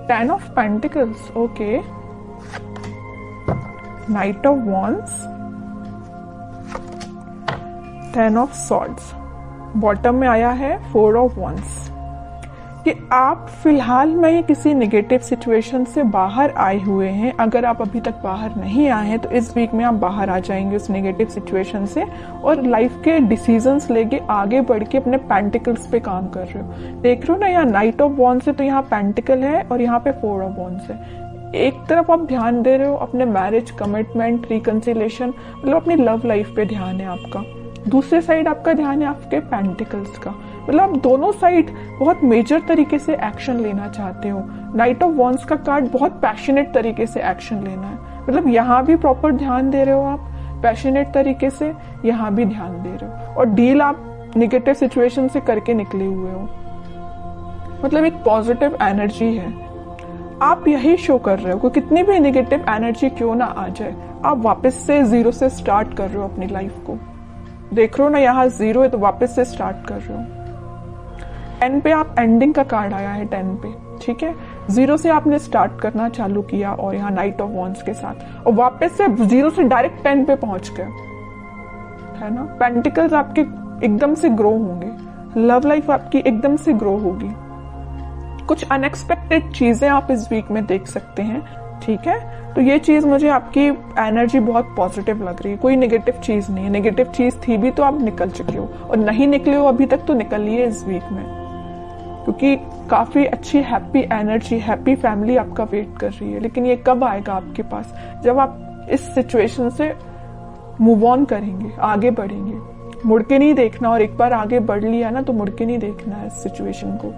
10 of pentacles, okay, night of wands, 10 of swords, bottom में आया है 4 ऑफ वॉन्ड्स। कि आप फिलहाल में किसी नेगेटिव सिचुएशन से बाहर आए हुए हैं। अगर आप अभी तक बाहर नहीं आए हैं तो इस वीक में आप बाहर आ जाएंगे उस नेगेटिव सिचुएशन से और लाइफ के डिसीजंस लेके आगे बढ़ के अपने पेंटिकल्स पे काम कर रहे हो। देख रहे हो ना, यहाँ नाइट ऑफ वॉन्ड्स है तो यहाँ पेंटिकल है और यहाँ पे 4 ऑफ वॉन्ड्स है। एक तरफ आप ध्यान दे रहे हो अपने मैरिज, कमिटमेंट, रिकंसिलेशन, मतलब अपनी लव लाइफ पे ध्यान है आपका। दूसरे साइड आपका ध्यान है आपके पेंटिकल्स का, मतलब आप दोनों साइड बहुत मेजर तरीके से एक्शन लेना चाहते हो। नाइट ऑफ वॉन्ड्स का कार्ड बहुत पैशनेट तरीके से एक्शन लेना है, मतलब यहाँ भी प्रॉपर ध्यान दे रहे हो आप पैशनेट तरीके से, यहाँ भी ध्यान दे रहे हो और डील आप निगेटिव सिचुएशन से करके निकले हुए हो। मतलब एक पॉजिटिव एनर्जी है, आप यही शो कर रहे हो कि कितनी भी निगेटिव एनर्जी क्यों ना आ जाए, आप वापस से जीरो से स्टार्ट कर रहे हो अपनी लाइफ को। देख रहे हो ना, यहाँ 0 है तो वापस से स्टार्ट कर रहे हो। 10 पे आप एंडिंग का कार्ड आया है 10 पे, ठीक है। 0 से आपने स्टार्ट करना चालू किया और यहाँ नाइट ऑफ वॉन्ड्स के साथ और वापस से 0 से डायरेक्ट 10 पे पहुंच गए, है ना। पेंटिकल्स आपके एकदम से ग्रो होंगे, लव लाइफ आपकी एकदम से ग्रो होगी। कुछ अनएक्सपेक्टेड चीजें आप इस वीक में देख सकते हैं, ठीक है। तो ये चीज मुझे आपकी एनर्जी बहुत पॉजिटिव लग रही है, कोई नेगेटिव चीज नहीं है। नेगेटिव चीज थी भी तो आप निकल चुके हो और नहीं निकले हो अभी तक तो निकलिए इस वीक में, क्योंकि काफी अच्छी हैप्पी एनर्जी, हैप्पी फैमिली आपका वेट कर रही है। लेकिन ये कब आएगा आपके पास, जब आप इस सिचुएशन से मूव ऑन करेंगे, आगे बढ़ेंगे। मुड़ के नहीं देखना, और एक बार आगे बढ़ लिया ना तो मुड़ के नहीं देखना है इस सिचुएशन को,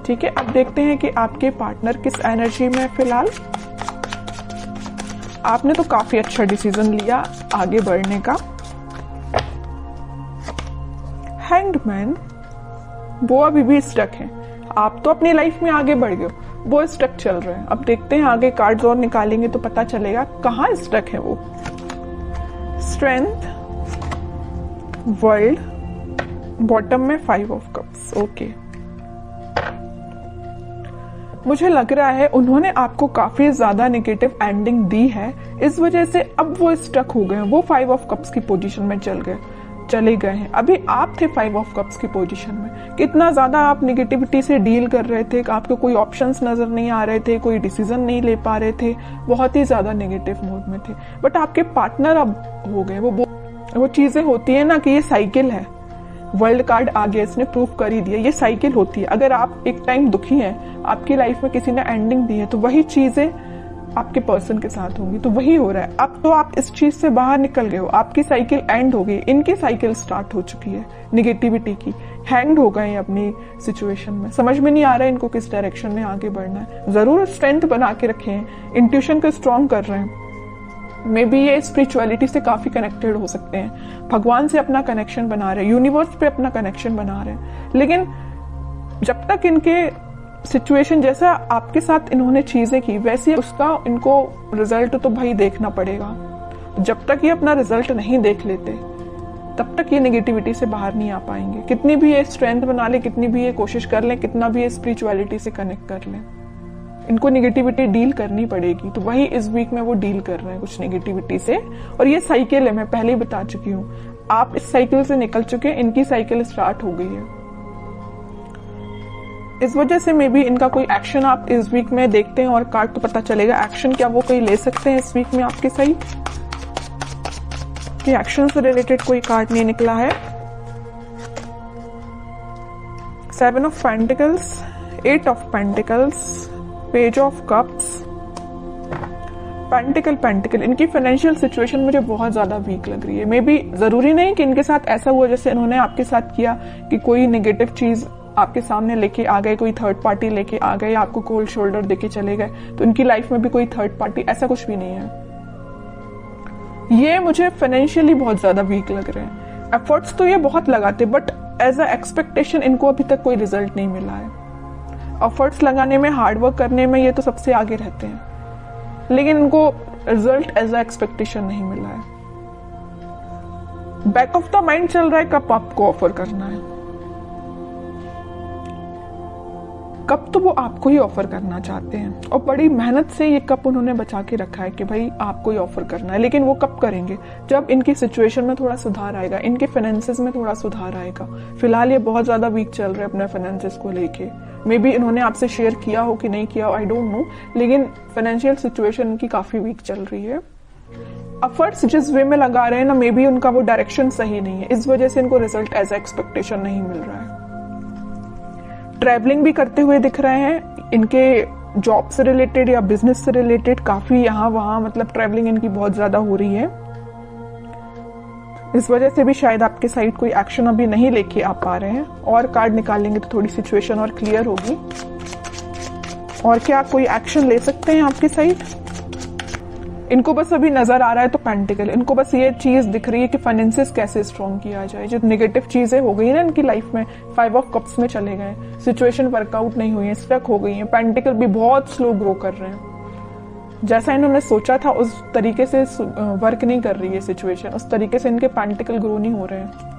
ठीक है। अब देखते हैं कि आपके पार्टनर किस एनर्जी में है फिलहाल। आपने तो काफी अच्छा डिसीजन लिया आगे बढ़ने का। हैंग्ड मैन, वो अभी भी स्टक है। आप तो अपनी लाइफ में आगे बढ़ गए, वो स्टक चल रहे हैं। अब देखते हैं आगे कार्ड्स और निकालेंगे तो पता चलेगा कहाँ स्टक है वो। स्ट्रेंथ, वर्ल्ड, बॉटम में 5 ऑफ कप्स, ओके। मुझे लग रहा है उन्होंने आपको काफी ज्यादा नेगेटिव एंडिंग दी है, इस वजह से अब वो स्टक हो गए, वो 5 ऑफ कप्स की पोजीशन में चले गए हैं। अभी आप थे 5 ऑफ कप्स की पोजीशन में, कितना ज्यादा आप नेगेटिविटी से डील कर रहे थे, आपको कोई ऑप्शंस नजर नहीं आ रहे थे, कोई डिसीजन नहीं ले पा रहे थे, बहुत ही ज्यादा नेगेटिव मोड में थे। बट आपके पार्टनर अब हो गए। वो चीजें होती है ना कि ये साइकिल है, वर्ल्ड कार्ड आ गया, इसने प्रूव कर ही दिया, ये साइकिल होती है। अगर आप एक टाइम दुखी हैं, आपकी लाइफ में किसी ने एंडिंग दी है, तो वही चीजें आपके पर्सन के साथ होंगी, तो वही हो रहा है। अब तो आप इस चीज से बाहर निकल गए हो, आपकी साइकिल एंड हो गई, इनकी साइकिल स्टार्ट हो चुकी है निगेटिविटी की। हैंग्ड हो गए अपनी सिचुएशन में, समझ में नहीं आ रहा है इनको किस डायरेक्शन में आगे बढ़ना है। जरूर स्ट्रेंथ बना के रखे हैं, इंट्यूशन को स्ट्रॉन्ग कर रहे हैं। मे बी ये स्पिरिचुअलिटी से काफी कनेक्टेड हो सकते हैं, भगवान से अपना कनेक्शन बना रहे हैं, यूनिवर्स पे अपना कनेक्शन बना रहे हैं। लेकिन जब तक इनके सिचुएशन जैसा आपके साथ इन्होंने चीजें की वैसे उसका इनको रिजल्ट तो भाई देखना पड़ेगा। जब तक ये अपना रिजल्ट नहीं देख लेते तब तक ये नेगेटिविटी से बाहर नहीं आ पाएंगे। कितनी भी ये स्ट्रेंथ बना ले, कितनी भी ये कोशिश कर ले, कितना भी ये स्पिरिचुअलिटी से कनेक्ट कर ले, इनको नेगेटिविटी डील करनी पड़ेगी। तो वही इस वीक में वो डील कर रहे हैं कुछ नेगेटिविटी से। और ये साइकिल है, मैं पहले ही बता चुकी हूँ, आप इस साइकिल से निकल चुके हैं, इनकी साइकिल स्टार्ट हो गई है। इस वजह से मे बी इनका कोई एक्शन आप इस वीक में देखते हैं और कार्ड तो पता चलेगा एक्शन क्या वो कोई ले सकते हैं इस वीक में आपके सही। कि एक्शन से रिलेटेड कोई कार्ड नहीं निकला है। 7 of pentacles, 8 of pentacles, page of cups, pentacle. इनकी फाइनेंशियल सिचुएशन मुझे बहुत ज्यादा वीक लग रही है। मे बी जरूरी नहीं कि इनके साथ ऐसा हुआ जैसे इन्होंने आपके साथ किया कि कोई नेगेटिव चीज आपके सामने लेके आ गए, कोई थर्ड पार्टी लेके आ गए, आपको कोल्ड शोल्डर देके चले गए। तो इनकी लाइफ में भी कोई थर्ड पार्टी, ऐसा कुछ भी नहीं है। ये मुझे फाइनेंशियली बहुत ज्यादा वीक लग रहे हैं। एफर्ट्स तो ये बहुत लगाते, बट एज अ एक्सपेक्टेशन इनको अभी तक कोई रिजल्ट नहीं मिला है। एफर्ट्स लगाने में, हार्डवर्क करने में ये तो सबसे आगे रहते हैं, लेकिन इनको रिजल्ट एज अ एक्सपेक्टेशन नहीं मिला है। बैक ऑफ द माइंड चल रहा है कब आपको ऑफर करना है। कप तो वो आपको ही ऑफर करना चाहते हैं और बड़ी मेहनत से ये कप उन्होंने बचा के रखा है कि भाई आपको ही ऑफर करना है। लेकिन वो कब करेंगे? जब इनकी सिचुएशन में थोड़ा सुधार आएगा, इनके फाइनेंसेस में थोड़ा सुधार आएगा। फिलहाल ये बहुत ज्यादा वीक चल रहे हैं अपने फाइनेंसेस को लेके। मे बी इन्होंने आपसे शेयर किया हो कि नहीं किया हो, आई डोंट नो, लेकिन फाइनेंशियल सिचुएशन इनकी काफी वीक चल रही है। एफर्ट्स जिस वे में लगा रहे हैं ना, मे बी उनका वो डायरेक्शन सही नहीं है, इस वजह से इनको रिजल्ट एज एक्सपेक्टेशन नहीं मिल रहा है। ट्रैवलिंग भी करते हुए दिख रहे हैं, इनके जॉब से रिलेटेड या बिजनेस से रिलेटेड काफी यहाँ वहां मतलब ट्रैवलिंग इनकी बहुत ज्यादा हो रही है। इस वजह से भी शायद आपके साइड कोई एक्शन अभी नहीं लेके आ पा रहे हैं। और कार्ड निकालेंगे तो थोड़ी सिचुएशन और क्लियर होगी। और क्या कोई एक्शन ले सकते हैं आपकी साइड? इनको बस अभी नजर आ रहा है तो पेंटिकल, इनको बस ये चीज दिख रही है कि फाइनेंसेस कैसे स्ट्रॉन्ग किया जाए। जो नेगेटिव चीजें हो गई ना इनकी लाइफ में, 5 ऑफ कप्स में चले गए, सिचुएशन वर्कआउट नहीं हुई है, स्टक हो गई है। पेंटिकल भी बहुत स्लो ग्रो कर रहे हैं, जैसा इन्होंने सोचा था उस तरीके से वर्क नहीं कर रही है सिचुएशन, उस तरीके से इनके पेंटिकल ग्रो नहीं हो रहे हैं।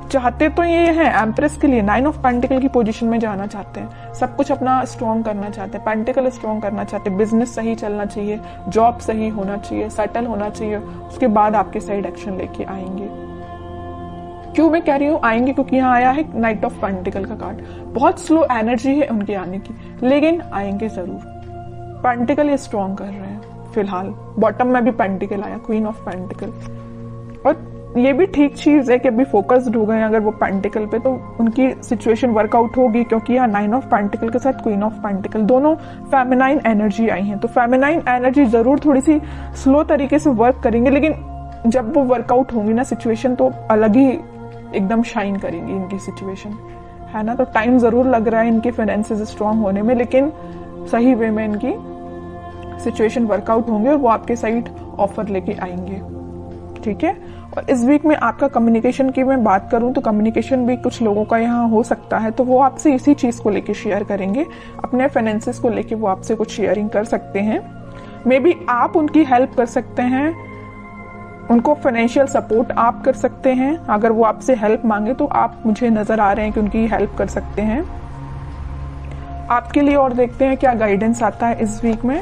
चाहते तो ये है एम्प्रेस के लिए 9 ऑफ पेंटिकल की पोजीशन में जाना चाहते हैं, सब कुछ अपना स्ट्रॉन्ग करना चाहते हैं, पेंटिकल स्ट्रॉन्ग करना चाहते हैं, बिजनेस सही चलना चाहिए, जॉब सही होना चाहिए, सेटल होना चाहिए, उसके बाद आपके साइड एक्शन लेके आएंगे। क्यों मैं कह रही हूँ आएंगे? क्योंकि यहाँ आया है नाइट ऑफ पेंटिकल का कार्ड। बहुत स्लो एनर्जी है उनके आने की, लेकिन आएंगे जरूर। पेंटिकल ये स्ट्रॉन्ग कर रहे हैं फिलहाल। बॉटम में भी पेंटिकल आया, क्वीन ऑफ पेंटिकल। और ये भी ठीक चीज है कि अभी फोकस्ड हो गए अगर वो पेंटिकल पे, तो उनकी सिचुएशन वर्कआउट होगी। क्योंकि यहाँ 9 ऑफ पेंटिकल के साथ क्वीन ऑफ पेंटिकल, दोनों फेमिनाइन एनर्जी आई हैं, तो फेमिनाइन एनर्जी जरूर थोड़ी सी स्लो तरीके से वर्क करेंगे, लेकिन जब वो वर्कआउट होंगी ना सिचुएशन, तो अलग ही एकदम शाइन करेंगी इनकी सिचुएशन, है ना। तो टाइम जरूर लग रहा है इनके फाइनेंसेस स्ट्रॉन्ग होने में, लेकिन सही वे में इनकी सिचुएशन वर्कआउट होंगे और वो आपके साइड ऑफर लेके आएंगे, ठीक है। और इस वीक में आपका कम्युनिकेशन की मैं बात करूं तो कम्युनिकेशन भी कुछ लोगों का यहाँ हो सकता है, तो वो आपसे इसी चीज को लेके शेयर करेंगे, अपने फाइनेंसेस को लेके वो आपसे कुछ शेयरिंग कर सकते हैं। मे बी आप उनकी हेल्प कर सकते हैं, उनको फाइनेंशियल सपोर्ट आप कर सकते हैं। अगर वो आपसे हेल्प मांगे तो आप मुझे नजर आ रहे हैं कि उनकी हेल्प कर सकते हैं आपके लिए। और देखते हैं क्या गाइडेंस आता है इस वीक में।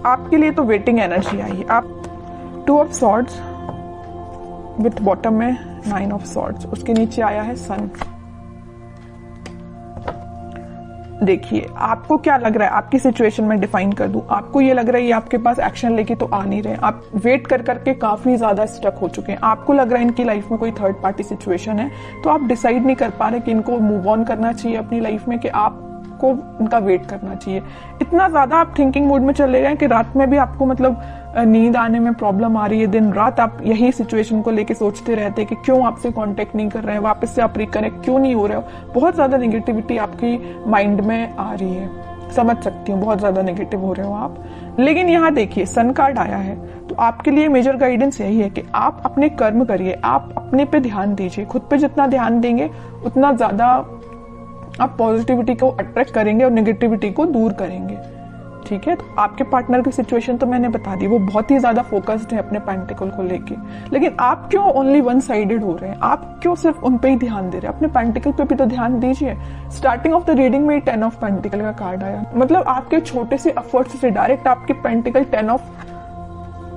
आपके लिए तो वेटिंग एनर्जी आई है। आप 2 ऑफ सॉर्ड्स विथ बॉटम में 9 ऑफ सॉर्ड्स, उसके नीचे आया है सन। देखिए आपको क्या लग रहा है, आपकी सिचुएशन में डिफाइन कर दूं। आपको ये लग रहा है ये आपके पास एक्शन लेके तो आ नहीं रहे, आप वेट कर करके काफी ज्यादा स्टक हो चुके हैं। आपको लग रहा है इनकी लाइफ में कोई थर्ड पार्टी सिचुएशन है, तो आप डिसाइड नहीं कर पा रहे कि इनको मूव ऑन करना चाहिए अपनी लाइफ में, कि आपको इनका वेट करना चाहिए। इतना ज्यादा आप थिंकिंग मोड में चले गए कि रात में भी आपको मतलब नींद आने में प्रॉब्लम आ रही है। दिन रात आप यही सिचुएशन को लेके सोचते रहते हैं कि क्यों आपसे कांटेक्ट नहीं कर रहे हैं, वापस से आप रिकनेक्ट क्यों नहीं हो रहे हो। बहुत ज्यादा नेगेटिविटी आपकी माइंड में आ रही है, समझ सकती हूँ, बहुत ज्यादा नेगेटिव हो रहे हो आप। लेकिन यहाँ देखिए सन कार्ड आया है, तो आपके लिए मेजर गाइडेंस यही है कि आप अपने कर्म करिए, आप अपने पे ध्यान दीजिए। खुद पे जितना ध्यान देंगे उतना ज्यादा आप पॉजिटिविटी को अट्रैक्ट करेंगे और नेगेटिविटी को दूर करेंगे, ठीक है। तो आपके पार्टनर की सिचुएशन तो मैंने बता दी, वो बहुत ही ज्यादा फोकस्ड है अपने पेंटिकल को लेके। लेकिन आप क्यों ओनली वन साइडेड हो रहे हैं? आप क्यों सिर्फ उन पे ही ध्यान दे रहे हैं? अपने पेंटिकल पे भी तो ध्यान दीजिए। स्टार्टिंग ऑफ द रीडिंग में 10 ऑफ पेंटिकल का कार्ड आया, मतलब आपके छोटे से एफर्ट्स से डायरेक्ट आपके पेंटिकल 10 ऑफ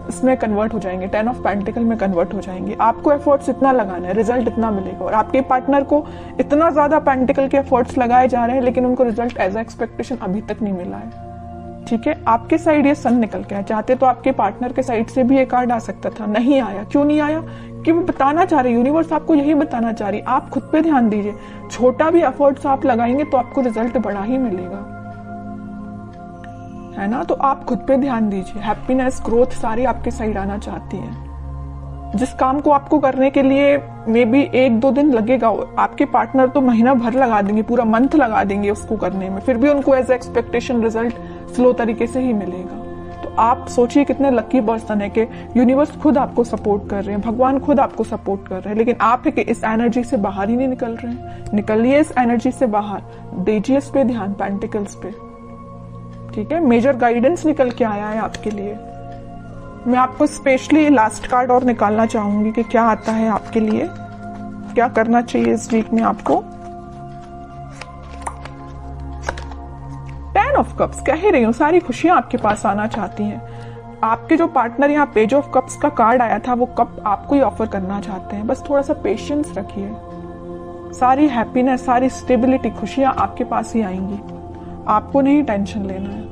इसमें कन्वर्ट हो जाएंगे, 10 ऑफ पेंटिकल में कन्वर्ट हो जाएंगे। आपको एफर्ट्स इतना लगाना है, रिजल्ट इतना मिलेगा। और आपके पार्टनर को इतना ज्यादा पेंटिकल के एफर्ट्स लगाए जा रहे हैं, लेकिन उनको रिजल्ट एज एक्सपेक्टेशन अभी तक नहीं मिला है, ठीक है। आपके साइड ये सन निकल के आया, चाहते तो आपके पार्टनर के साइड से भी ये कार्ड आ सकता था, नहीं आया। क्यों नहीं आया? कि वो बताना चाह रही, यूनिवर्स आपको यही बताना चाह रही, आप खुद पे ध्यान दीजिए। छोटा भी एफर्ट्स आप लगाएंगे तो आपको रिजल्ट बड़ा ही मिलेगा, है ना। तो आप खुद पे ध्यान दीजिए। हैप्पीनेस, ग्रोथ सारी आपके साइड आना चाहती है। जिस काम को आपको करने के लिए मे बी 1-2 दिन लगेगा, आपके पार्टनर तो महीना भर लगा देंगे, पूरा मंथ लगा देंगे उसको करने में, फिर भी उनको एज एक्सपेक्टेशन रिजल्ट स्लो तरीके से ही मिलेगा। तो आप सोचिए कितने लकी पर्सन है कि यूनिवर्स खुद आपको सपोर्ट कर रहे हैं, भगवान खुद आपको सपोर्ट कर रहे हैं। लेकिन आप है कि इस एनर्जी से बाहर ही नहीं निकल रहे हैं। निकलिए इस एनर्जी से बाहर, दीजिए इस पे ध्यान, पेंटिकल्स पे, ठीक है। मेजर गाइडेंस निकल के आया है आपके लिए। मैं आपको स्पेशली लास्ट कार्ड और निकालना चाहूंगी कि क्या आता है आपके लिए। क्या करना चाहिए इस वीक में आपको? 10 ऑफ कप्स, कह ही रही हूँ सारी खुशियां आपके पास आना चाहती हैं। आपके जो पार्टनर यहाँ पेज ऑफ कप्स का कार्ड आया था वो कप आपको ही ऑफर करना चाहते हैं। बस थोड़ा सा पेशेंस रखिए, सारी हैप्पीनेस, सारी स्टेबिलिटी, खुशियां आपके पास ही आएंगी। आपको नहीं टेंशन लेना है।